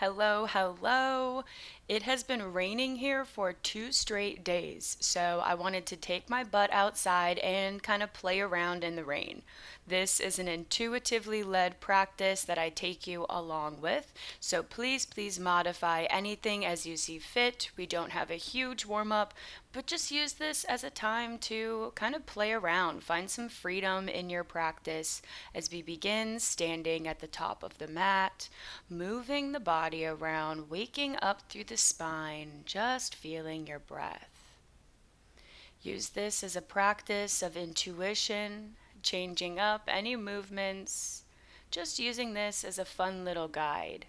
Hello, hello. It has been raining here for 2 straight days, so I wanted to take my butt outside and kind of play around in the rain. This is an intuitively led practice that I take you along with, so please modify anything as you see fit. We don't have a huge warm up, but just use this as a time to kind of play around, find some freedom in your practice as we begin standing at the top of the mat, moving the body around, waking up through the spine, just feeling your breath. Use this as a practice of intuition, changing up any movements, just using this as a fun little guide.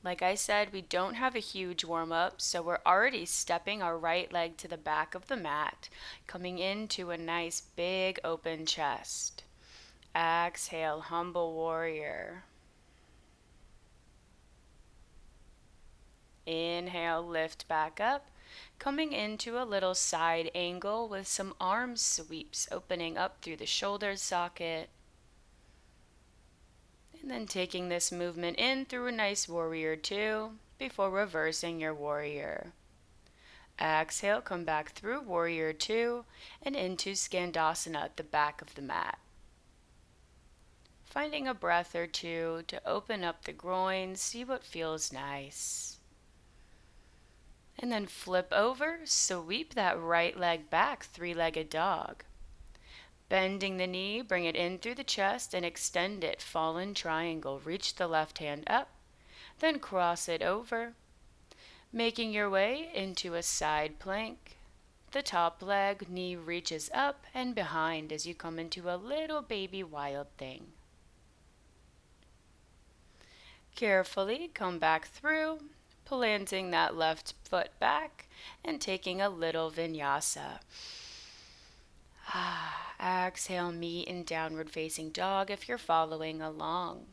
Like I said, we don't have a huge warm up, so we're already stepping our right leg to the back of the mat, coming into a nice big open chest. Exhale, humble warrior. Inhale, lift back up, coming into a little side angle with some arm sweeps opening up through the shoulder socket. And then taking this movement in through a nice warrior two before reversing your warrior. Exhale, come back through warrior two and into Skandasana at the back of the mat. Finding a breath or two to open up the groin, see what feels nice. And then flip over, sweep that right leg back, three-legged dog. Bending the knee, bring it in through the chest and extend it, fallen triangle. Reach the left hand up, then cross it over, making your way into a side plank. The top leg, knee reaches up and behind as you come into a little baby wild thing. Carefully come back through, planting that left foot back and taking a little vinyasa. Exhale, meet in downward facing dog if you're following along.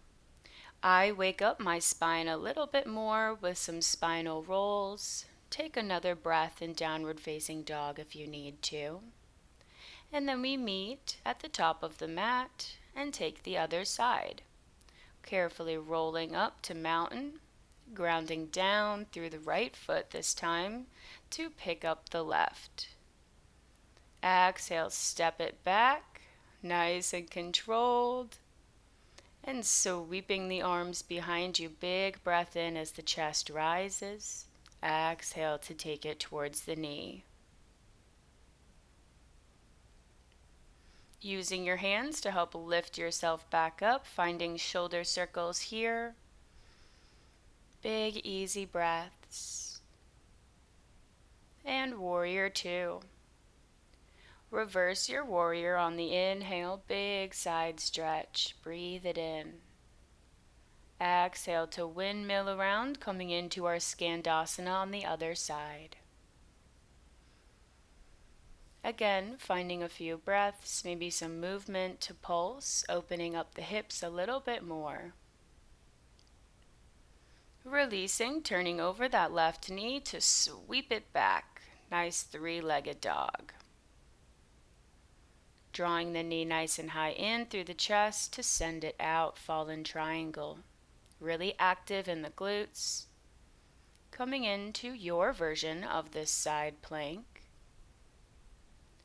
I wake up my spine a little bit more with some spinal rolls. Take another breath in downward facing dog if you need to. And then we meet at the top of the mat and take the other side. Carefully rolling up to mountain, grounding down through the right foot this time to pick up the left. Exhale, step it back, nice and controlled. And sweeping the arms behind you, big breath in as the chest rises. Exhale to take it towards the knee. Using your hands to help lift yourself back up, finding shoulder circles here. Big, easy breaths. And warrior two. Reverse your warrior on the inhale, big side stretch. Breathe it in. Exhale to windmill around, coming into our Skandasana on the other side. Again, finding a few breaths, maybe some movement to pulse, opening up the hips a little bit more. Releasing, turning over that left knee to sweep it back. Nice three-legged dog. Drawing the knee nice and high in through the chest to send it out, fallen triangle. Really active in the glutes. Coming into your version of this side plank.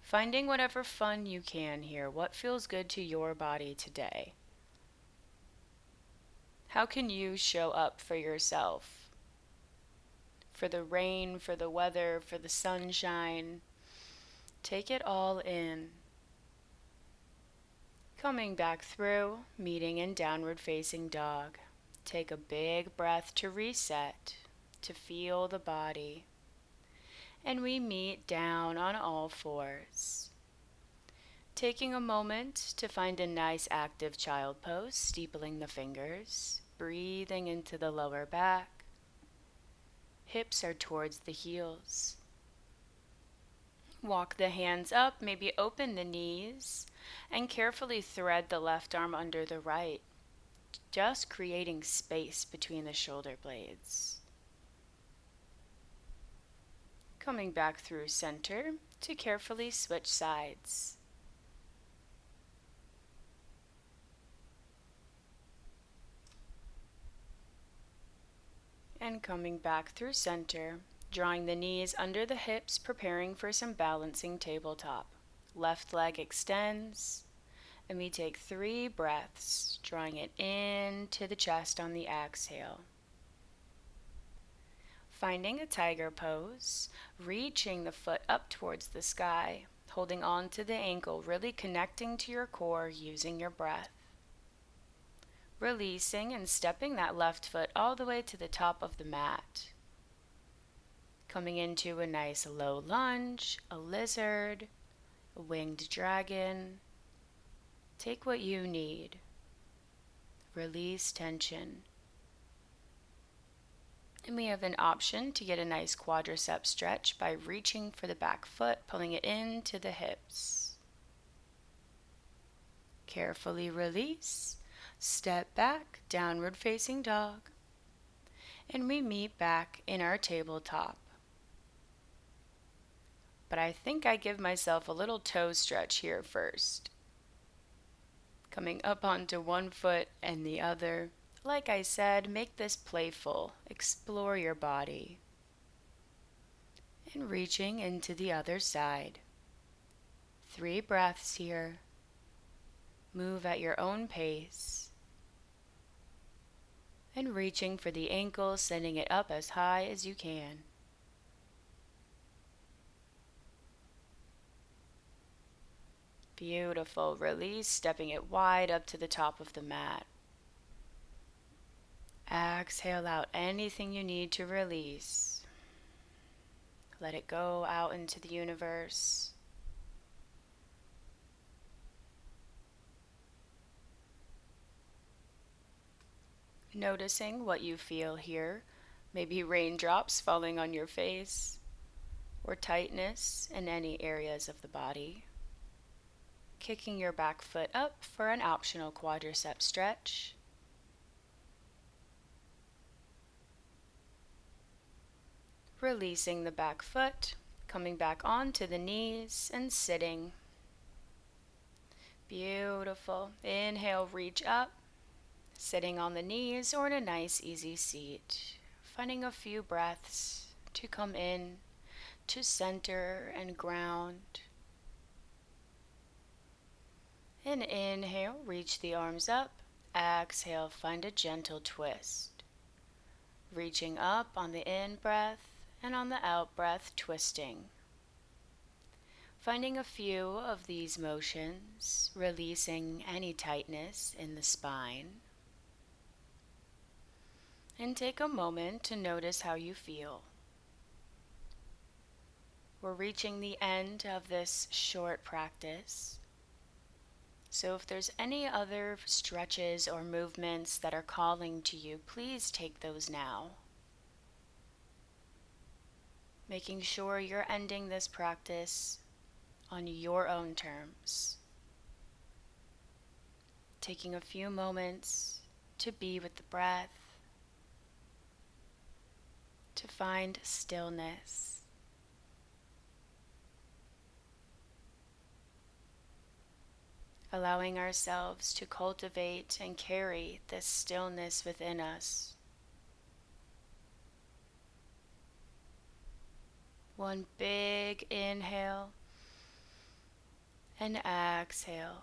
Finding whatever fun you can here. What feels good to your body today? How can you show up for yourself? For the rain, for the weather, for the sunshine. Take it all in. Coming back through, meeting in downward facing dog. Take a big breath to reset, to feel the body. And we meet down on all fours. Taking a moment to find a nice active child pose, steepling the fingers, breathing into the lower back. Hips are towards the heels. Walk the hands up, maybe open the knees, and carefully thread the left arm under the right, just creating space between the shoulder blades. Coming back through center to carefully switch sides. And coming back through center, drawing the knees under the hips, preparing for some balancing tabletop. Left leg extends, and we take 3 breaths, drawing it into the chest on the exhale. Finding a tiger pose, reaching the foot up towards the sky, holding on to the ankle, really connecting to your core using your breath. Releasing and stepping that left foot all the way to the top of the mat. Coming into a nice low lunge, a lizard, a winged dragon. Take what you need. Release tension. And we have an option to get a nice quadricep stretch by reaching for the back foot, pulling it into the hips. Carefully release. Step back, downward facing dog. And we meet back in our tabletop. But I think I give myself a little toe stretch here first. Coming up onto one foot and the other. Like I said, make this playful. Explore your body. And reaching into the other side. 3 breaths here. Move at your own pace. And reaching for the ankle, sending it up as high as you can. Beautiful. Release, stepping it wide up to the top of the mat. Exhale out anything you need to release. Let it go out into the universe. Noticing what you feel here, maybe raindrops falling on your face, or tightness in any areas of the body. Kicking your back foot up for an optional quadricep stretch. Releasing the back foot, coming back onto the knees and sitting. Beautiful. Inhale, reach up. Sitting on the knees or in a nice easy seat, finding a few breaths to come in to center and ground. And inhale, reach the arms up. Exhale, find a gentle twist. Reaching up on the in breath and on the out breath, twisting. Finding a few of these motions, releasing any tightness in the spine. And take a moment to notice how you feel. We're reaching the end of this short practice. So if there's any other stretches or movements that are calling to you, please take those now. Making sure you're ending this practice on your own terms. Taking a few moments to be with the breath. To find stillness. Allowing ourselves to cultivate and carry this stillness within us. One big inhale and exhale.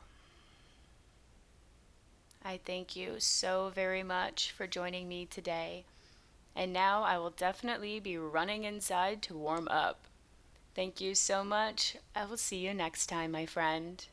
I thank you so very much for joining me today. And now I will definitely be running inside to warm up. Thank you so much. I will see you next time, my friend.